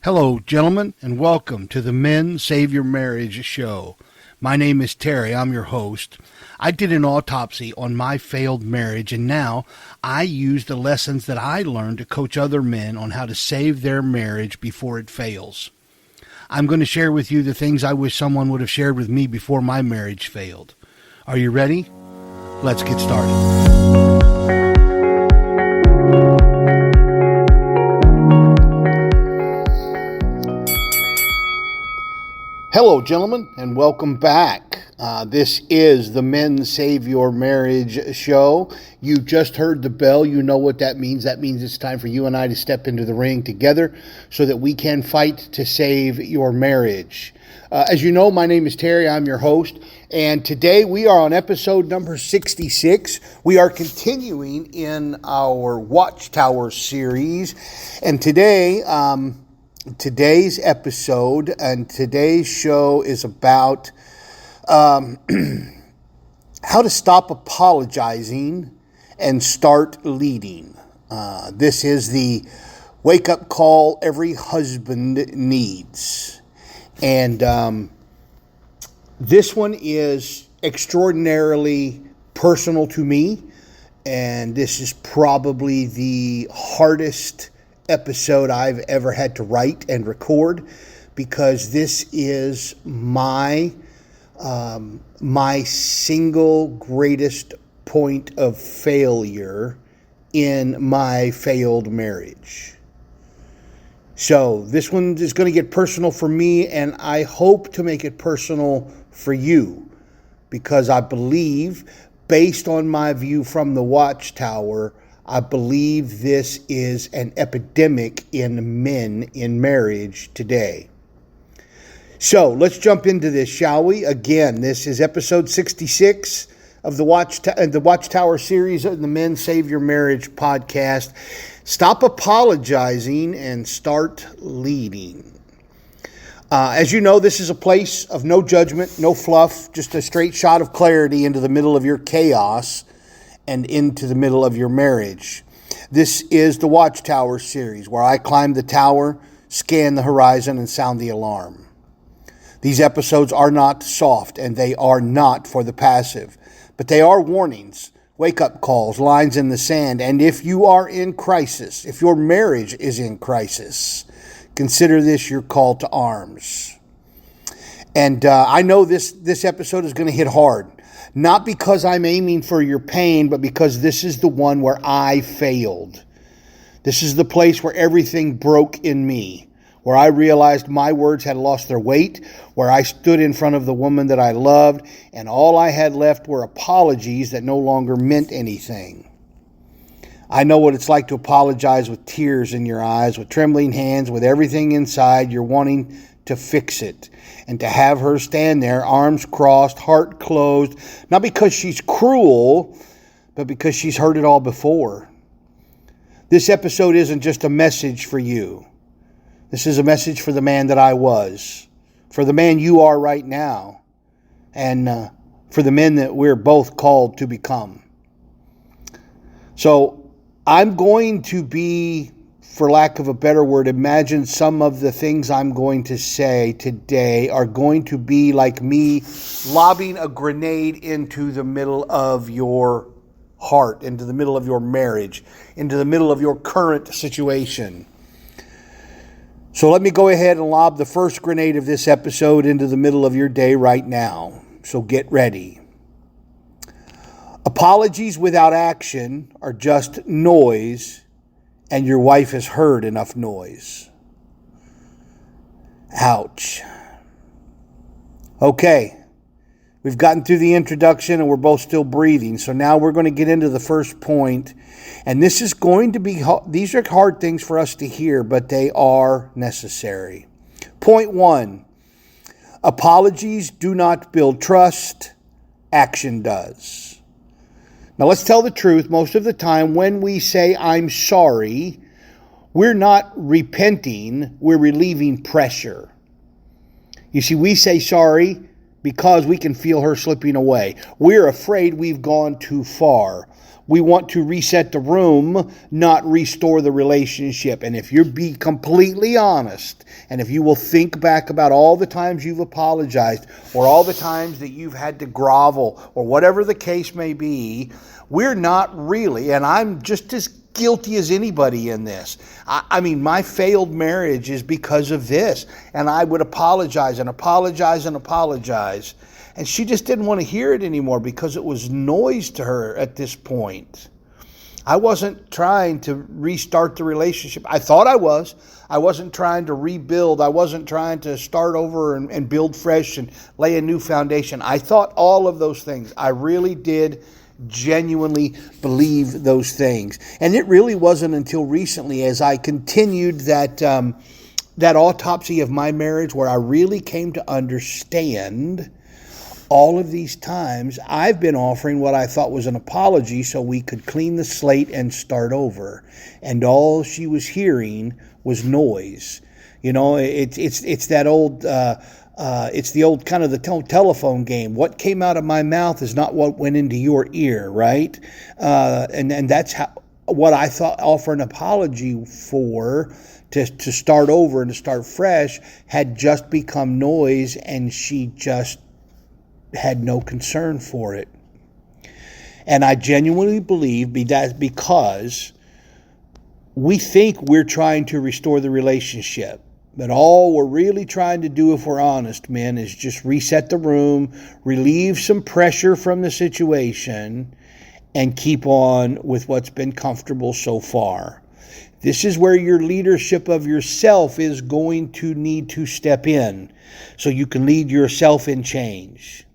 Hello, gentlemen, and welcome to the Men Save Your Marriage show. My name is Terry. I'm your host. I did an autopsy on my failed marriage, and now I use the lessons that I learned to coach other men on how to save their marriage before it fails. I'm going to share with you the things I wish someone would have shared with me before my marriage failed. Are you ready? Let's get started. Hello, gentlemen, and welcome back. This is the Men Save Your Marriage show. You just heard the bell. You know what that means. That means it's time for you and I to step into the ring together so that we can fight to save your marriage. As you know, my name is Terry. I'm your host. And today we are on episode number 66. We are continuing in our Watchtower series. And today's episode and today's show is about how to stop apologizing and start leading. This is the wake-up call every husband needs. And this one is extraordinarily personal to me, and this is probably the hardest episode I've ever had to write and record, because this is my single greatest point of failure in my failed marriage. So this one is going to get personal for me, and I hope to make it personal for you, because I believe, based on my view from the Watchtower, I believe this is an epidemic in men in marriage today. So let's jump into this, shall we? Again, this is episode 66 of the Watchtower series of the Men Save Your Marriage podcast. Stop apologizing and start leading. As you know, this is a place of no judgment, no fluff, just a straight shot of clarity into the middle of your chaos and into the middle of your marriage. This is the Watchtower series, where I climb the tower, scan the horizon, and sound the alarm. These episodes are not soft, and they are not for the passive, but they are warnings, wake-up calls, lines in the sand, and if you are in crisis, if your marriage is in crisis, consider this your call to arms. And I know this episode is going to hit hard. Not because I'm aiming for your pain, but because this is the one where I failed. This is the place where everything broke in me, where I realized my words had lost their weight, where I stood in front of the woman that I loved, and all I had left were apologies that no longer meant anything. I know what it's like to apologize with tears in your eyes, with trembling hands, with everything inside you're wanting to fix it. And to have her stand there, arms crossed, heart closed, not because she's cruel, but because she's heard it all before. This episode isn't just a message for you. This is a message for the man that I was, for the man you are right now, and for the men that we're both called to become. So I'm going to be, for lack of a better word, imagine some of the things I'm going to say today are going to be like me lobbing a grenade into the middle of your heart, into the middle of your marriage, into the middle of your current situation. So let me go ahead and lob the first grenade of this episode into the middle of your day right now. So get ready. Apologies without action are just noise, and your wife has heard enough noise. Ouch. Okay, we've gotten through the introduction and we're both still breathing. So now we're going to get into the first point. And this is going to be, these are hard things for us to hear, but they are necessary. Point 1, apologies do not build trust, action does. Now, let's tell the truth. Most of the time when we say, I'm sorry, we're not repenting, we're relieving pressure. You see, we say sorry because we can feel her slipping away. We're afraid we've gone too far. We want to reset the room, not restore the relationship. And if you be completely honest, and if you will think back about all the times you've apologized, or all the times that you've had to grovel, or whatever the case may be, we're not really, and I'm just as guilty as anybody in this. I mean, my failed marriage is because of this. And I would apologize and apologize and apologize. And she just didn't want to hear it anymore because it was noise to her at this point. I wasn't trying to restart the relationship. I thought I was. I wasn't trying to rebuild. I wasn't trying to start over and build fresh and lay a new foundation. I thought all of those things. I really did genuinely believe those things. And it really wasn't until recently, as I continued that autopsy of my marriage, where I really came to understand all of these times I've been offering what I thought was an apology so we could clean the slate and start over. And all she was hearing was noise. You know, it's that old, it's the old kind of the telephone game. What came out of my mouth is not what went into your ear, right? And that's what I thought offer an apology for, to start over and to start fresh, had just become noise, and she just had no concern for it. And I genuinely believe that's because we think we're trying to restore the relationship. But all we're really trying to do, if we're honest, men, is just reset the room, relieve some pressure from the situation, and keep on with what's been comfortable so far. This is where your leadership of yourself is going to need to step in so you can lead yourself in change.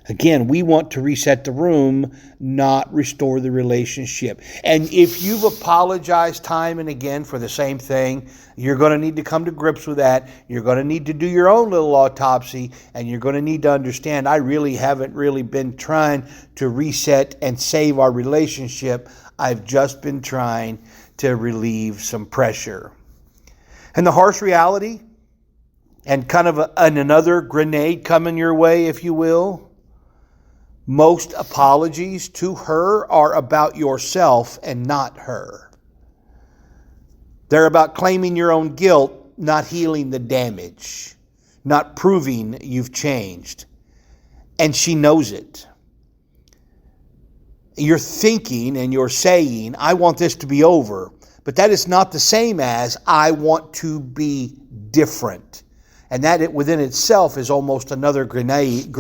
Again, we want to reset the room, not restore the relationship. And if you've apologized time and again for the same thing, you're going to need to come to grips with that. You're going to need to do your own little autopsy, and you're going to need to understand, I really haven't really been trying to reset and save our relationship. I've just been trying to relieve some pressure. And the harsh reality, and kind of another grenade coming your way, if you will, most apologies to her are about yourself and not her. They're about claiming your own guilt, not healing the damage, not proving you've changed. And she knows it. You're thinking and you're saying, I want this to be over. But that is not the same as I want to be different. And that within itself is almost another grenade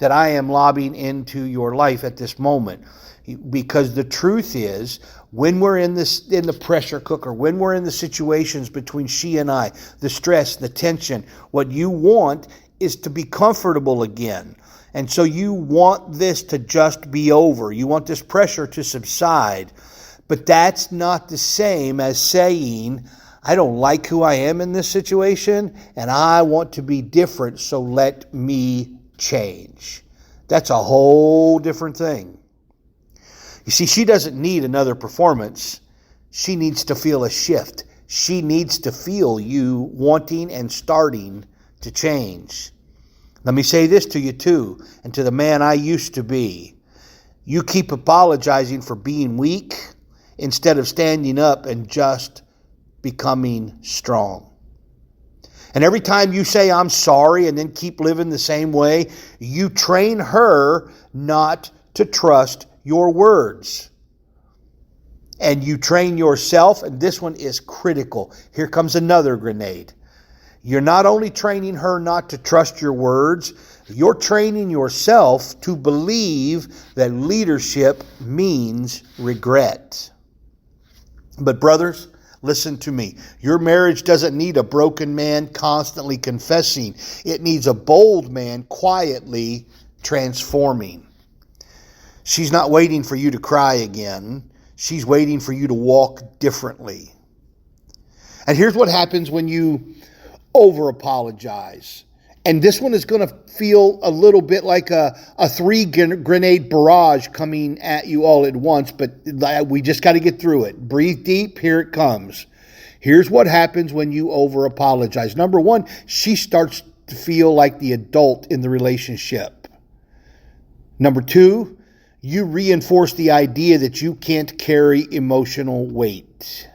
that I am lobbing into your life at this moment. Because the truth is, when we're in the pressure cooker, when we're in the situations between she and I, the stress, the tension, what you want is to be comfortable again. And so you want this to just be over. You want this pressure to subside. But that's not the same as saying, I don't like who I am in this situation, and I want to be different, so let me change. That's a whole different thing. You see, she doesn't need another performance. She needs to feel a shift. She needs to feel you wanting and starting to change. Let me say this to you too, and to the man I used to be. You keep apologizing for being weak instead of standing up and just becoming strong. And every time you say, I'm sorry, and then keep living the same way, you train her not to trust your words. And you train yourself, and this one is critical. Here comes another grenade. You're not only training her not to trust your words, you're training yourself to believe that leadership means regret. But brothers, listen to me. Your marriage doesn't need a broken man constantly confessing. It needs a bold man quietly transforming. She's not waiting for you to cry again. She's waiting for you to walk differently. And here's what happens when you over-apologize. And this one is going to feel a little bit like a three-grenade barrage coming at you all at once, but we just got to get through it. Breathe deep. Here it comes. Here's what happens when you over-apologize. Number one, she starts to feel like the adult in the relationship. Number 2, you reinforce the idea that you can't carry emotional weight.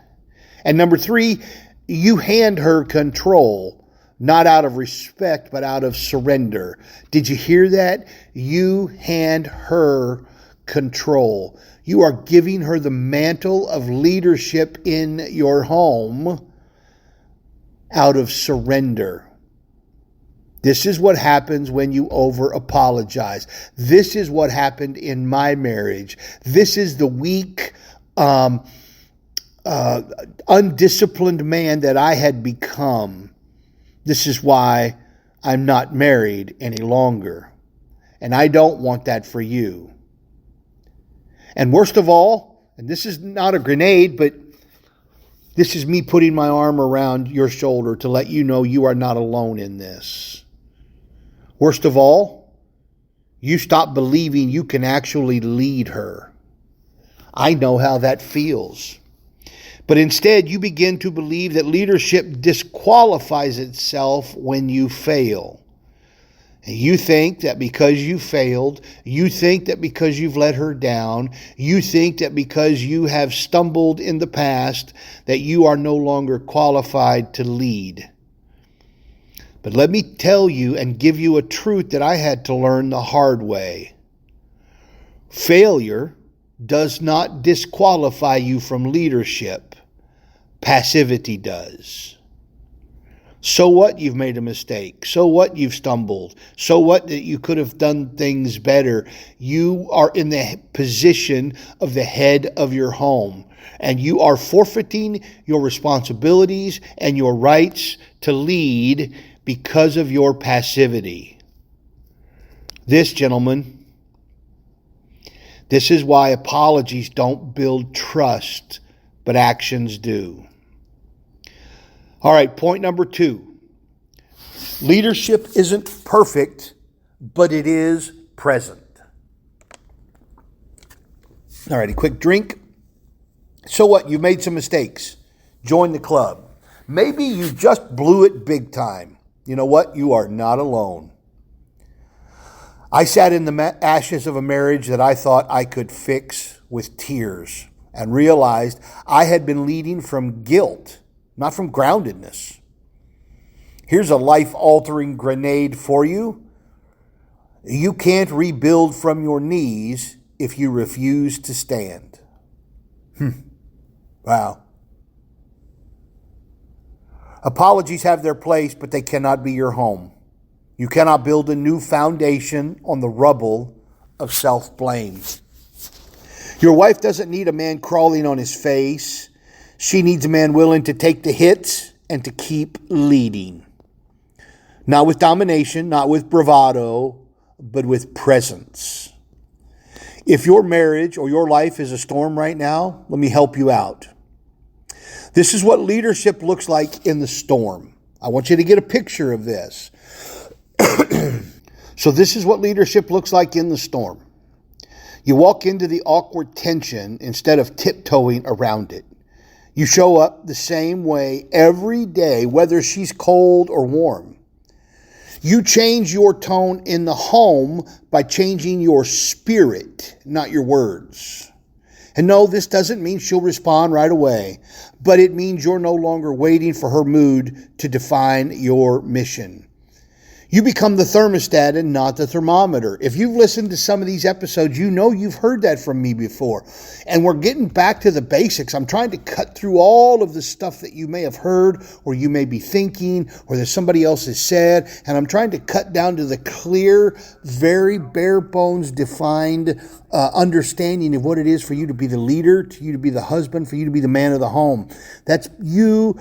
And number 3, you hand her control, not out of respect, but out of surrender. Did you hear that? You hand her control. You are giving her the mantle of leadership in your home out of surrender. This is what happens when you over apologize. This is what happened in my marriage. This is the weak, undisciplined man that I had become. This is why I'm not married any longer. And I don't want that for you. And worst of all, and this is not a grenade, but this is me putting my arm around your shoulder to let you know you are not alone in this. Worst of all, you stop believing you can actually lead her. I know how that feels. But instead, you begin to believe that leadership disqualifies itself when you fail. And you think that because you failed, you think that because you've let her down, you think that because you have stumbled in the past, that you are no longer qualified to lead. But let me tell you and give you a truth that I had to learn the hard way. Failure does not disqualify you from leadership. Passivity does. So what you've made a mistake? So what you've stumbled? So what that you could have done things better? You are in the position of the head of your home, and you are forfeiting your responsibilities and your rights to lead because of your passivity. This, gentlemen, this is why apologies don't build trust, but actions do. All right, point number 2. Leadership isn't perfect, but it is present. All righty, quick drink. So what? You made some mistakes. Join the club. Maybe you just blew it big time. You know what? You are not alone. I sat in the ashes of a marriage that I thought I could fix with tears and realized I had been leading from guilt, not from groundedness. Here's a life-altering grenade for you. You can't rebuild from your knees if you refuse to stand. Wow. Apologies have their place, but they cannot be your home. You cannot build a new foundation on the rubble of self-blame. Your wife doesn't need a man crawling on his face. She needs a man willing to take the hits and to keep leading. Not with domination, not with bravado, but with presence. If your marriage or your life is a storm right now, let me help you out. This is what leadership looks like in the storm. I want you to get a picture of this. So this is what leadership looks like in the storm. You walk into the awkward tension instead of tiptoeing around it. You show up the same way every day, whether she's cold or warm. You change your tone in the home by changing your spirit, not your words. And no, this doesn't mean she'll respond right away, but it means you're no longer waiting for her mood to define your mission. You become the thermostat and not the thermometer. If you've listened to some of these episodes, you know you've heard that from me before. And we're getting back to the basics. I'm trying to cut through all of the stuff that you may have heard or you may be thinking or that somebody else has said. And I'm trying to cut down to the clear, very bare bones defined understanding of what it is for you to be the leader, to you to be the husband, for you to be the man of the home. That's you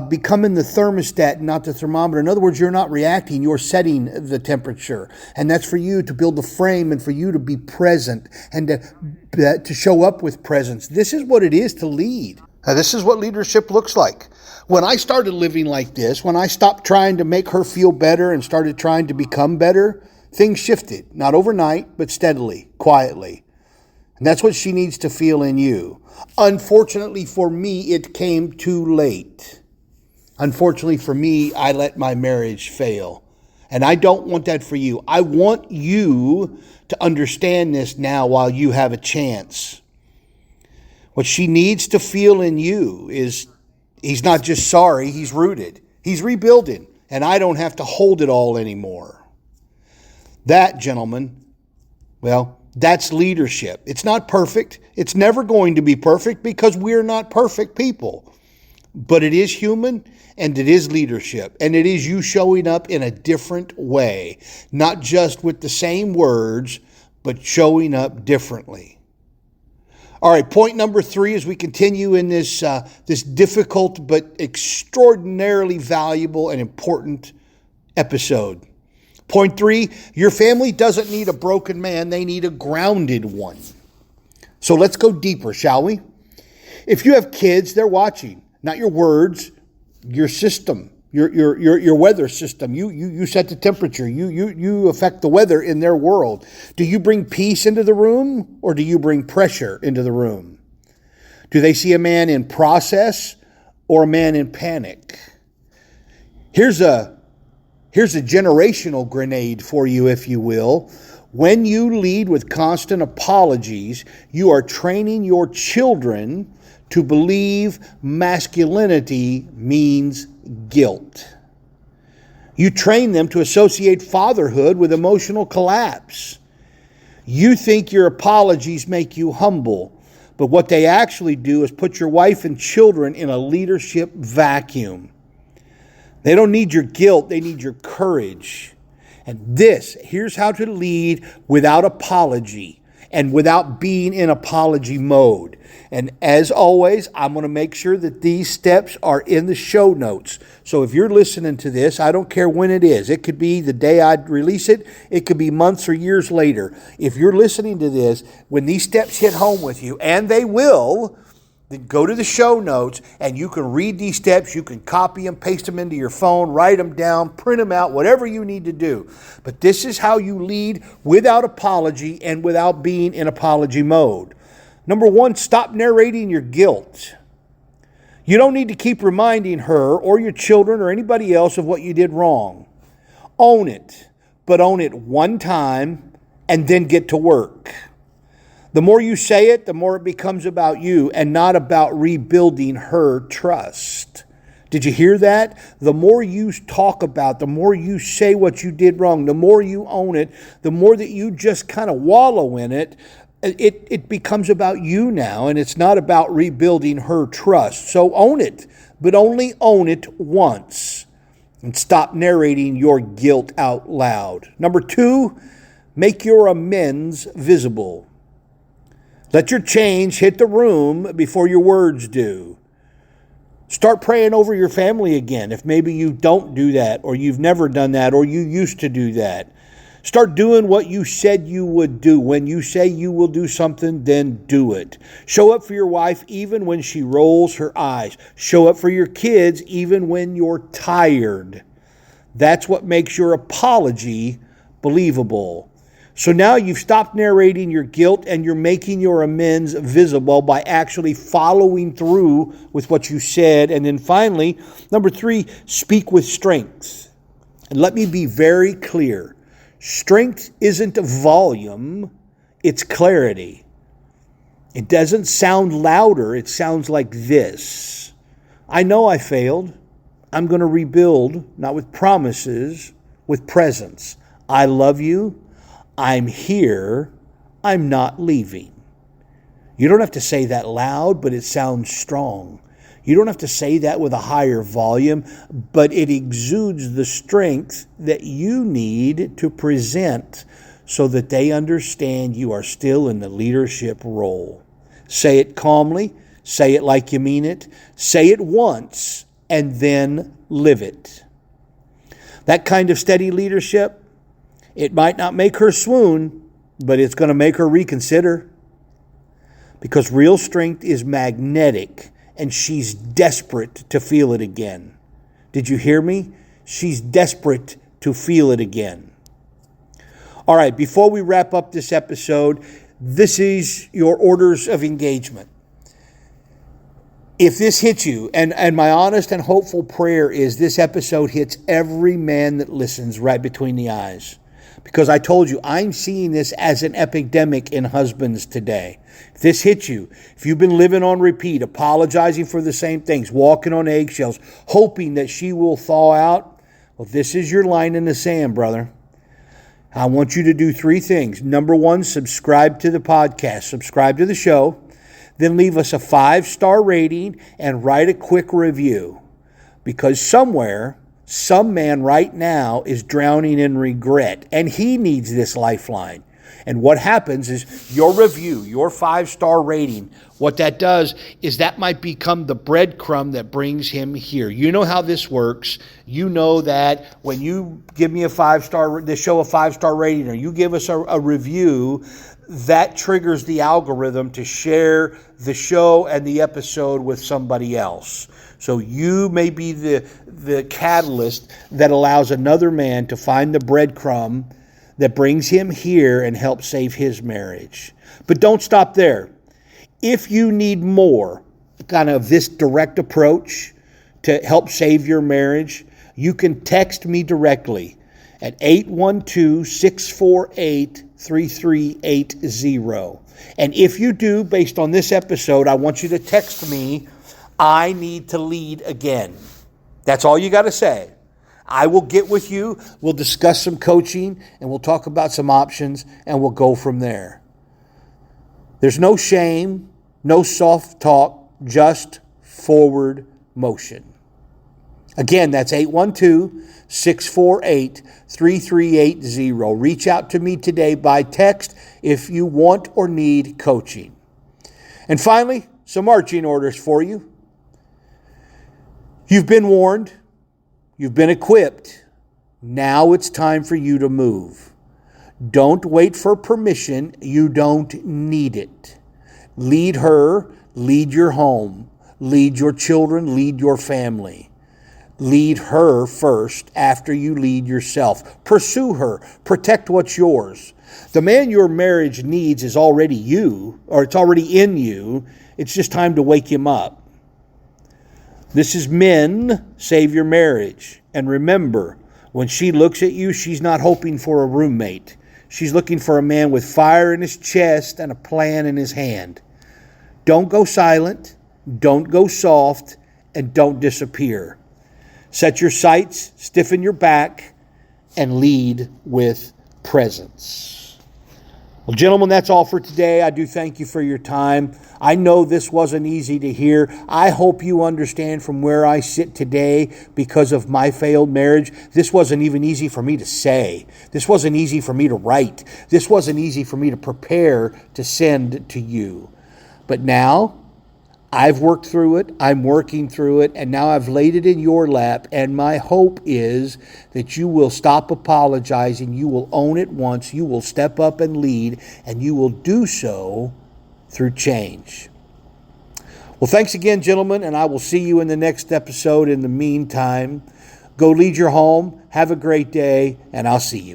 becoming the thermostat, not the thermometer. In other words, you're not reacting, you're setting the temperature. And that's for you to build the frame and for you to be present and to show up with presence. This is what it is to lead. Now, this is what leadership looks like. When I started living like this, when I stopped trying to make her feel better and started trying to become better, things shifted, not overnight, but steadily, quietly. And that's what she needs to feel in you. Unfortunately for me, it came too late. Unfortunately for me, I let my marriage fail. And I don't want that for you. I want you to understand this now while you have a chance. What she needs to feel in you is he's not just sorry, he's rooted. He's rebuilding, and I don't have to hold it all anymore. That, gentlemen, well, that's leadership. It's not perfect. It's never going to be perfect because we're not perfect people. But it is human, and it is leadership, and it is you showing up in a different way, not just with the same words, but showing up differently. All right, point number 3 as we continue in this difficult but extraordinarily valuable and important episode. Point 3, your family doesn't need a broken man, they need a grounded one. So let's go deeper, shall we? If you have kids, they're watching, not your words, your system, your weather system. You set the temperature. You affect the weather in their world. Do you bring peace into the room, or do you bring pressure into the room? Do they see a man in process or a man in panic? Here's a generational grenade for you, if you will. When you lead with constant apologies, you are training your children to believe masculinity means guilt. You train them to associate fatherhood with emotional collapse. You think your apologies make you humble, but what they actually do is put your wife and children in a leadership vacuum. They don't need your guilt, they need your courage. And here's how to lead without apology and without being in apology mode. And as always, I'm going to make sure that these steps are in the show notes. So if you're listening to this, I don't care when it is. It could be the day I release it. It could be months or years later. If you're listening to this, when these steps hit home with you, and they will, then go to the show notes and you can read these steps. You can copy them, paste them into your phone, write them down, print them out, whatever you need to do. But this is how you lead without apology and without being in apology mode. Number 1, stop narrating your guilt. You don't need to keep reminding her or your children or anybody else of what you did wrong. Own it, but own it one time and then get to work. The more you say it, the more it becomes about you and not about rebuilding her trust. Did you hear that? The more you talk about, the more you say what you did wrong, the more you own it, the more that you just kind of wallow in it, it becomes about you now, and it's not about rebuilding her trust. So own it, but only own it once. And stop narrating your guilt out loud. Number 2, make your amends visible. Let your change hit the room before your words do. Start praying over your family again if maybe you don't do that, or you've never done that, or you used to do that. Start doing what you said you would do. When you say you will do something, then do it. Show up for your wife even when she rolls her eyes. Show up for your kids even when you're tired. That's what makes your apology believable. So now you've stopped narrating your guilt and you're making your amends visible by actually following through with what you said. And then finally, number 3, speak with strength. And let me be very clear. Strength isn't a volume, it's clarity. It doesn't sound louder, it sounds like this. I know I failed. I'm going to rebuild, not with promises, with presence. I love you. I'm here, I'm not leaving. You don't have to say that loud, but it sounds strong. You don't have to say that with a higher volume, but it exudes the strength that you need to present so that they understand you are still in the leadership role. Say it calmly, say it like you mean it, say it once, and then live it. That kind of steady leadership, it might not make her swoon, but it's going to make her reconsider. Because real strength is magnetic, and she's desperate to feel it again. Did you hear me? She's desperate to feel it again. All right, before we wrap up this episode, this is your orders of engagement. If this hits you, and my honest and hopeful prayer is this episode hits every man that listens right between the eyes. Because I told you, I'm seeing this as an epidemic in husbands today. If this hits you, if you've been living on repeat, apologizing for the same things, walking on eggshells, hoping that she will thaw out, well, this is your line in the sand, brother. I want you to do 3 things. Number 1, subscribe to the podcast, subscribe to the show, then leave us a 5-star rating and write a quick review. Because somewhere, some man right now is drowning in regret, and he needs this lifeline. And what happens is your review, your 5-star rating, what that does is that might become the breadcrumb that brings him here. You know how this works. You know that when you give me this show a 5-star rating, or you give us a review, that triggers the algorithm to share the show and the episode with somebody else. So you may be the catalyst that allows another man to find the breadcrumb that brings him here and helps save his marriage. But don't stop there. If you need more kind of this direct approach to help save your marriage, you can text me directly at 812-648-3380. And if you do, based on this episode, I want you to text me, I need to lead again. That's all you got to say. I will get with you, we'll discuss some coaching, and we'll talk about some options, and we'll go from there. There's no shame, no soft talk, just forward motion. Again, that's 812-648-3380. Reach out to me today by text if you want or need coaching. And finally, some marching orders for you. You've been warned. You've been equipped. Now it's time for you to move. Don't wait for permission. You don't need it. Lead her, lead your home, lead your children, lead your family. Lead her first after you lead yourself. Pursue her. Protect what's yours. The man your marriage needs is already you, or it's already in you. It's just time to wake him up. This is Men Save Your Marriage. And remember, when she looks at you, she's not hoping for a roommate. She's looking for a man with fire in his chest and a plan in his hand. Don't go silent, don't go soft, and don't disappear. Set your sights, stiffen your back, and lead with presence. Well, gentlemen, that's all for today. I do thank you for your time. I know this wasn't easy to hear. I hope you understand from where I sit today because of my failed marriage. This wasn't even easy for me to say. This wasn't easy for me to write. This wasn't easy for me to prepare to send to you. But now, I've worked through it, I'm working through it, and now I've laid it in your lap, and my hope is that you will stop apologizing, you will own it once, you will step up and lead, and you will do so through change. Well, thanks again, gentlemen, and I will see you in the next episode. In the meantime, go lead your home, have a great day, and I'll see you.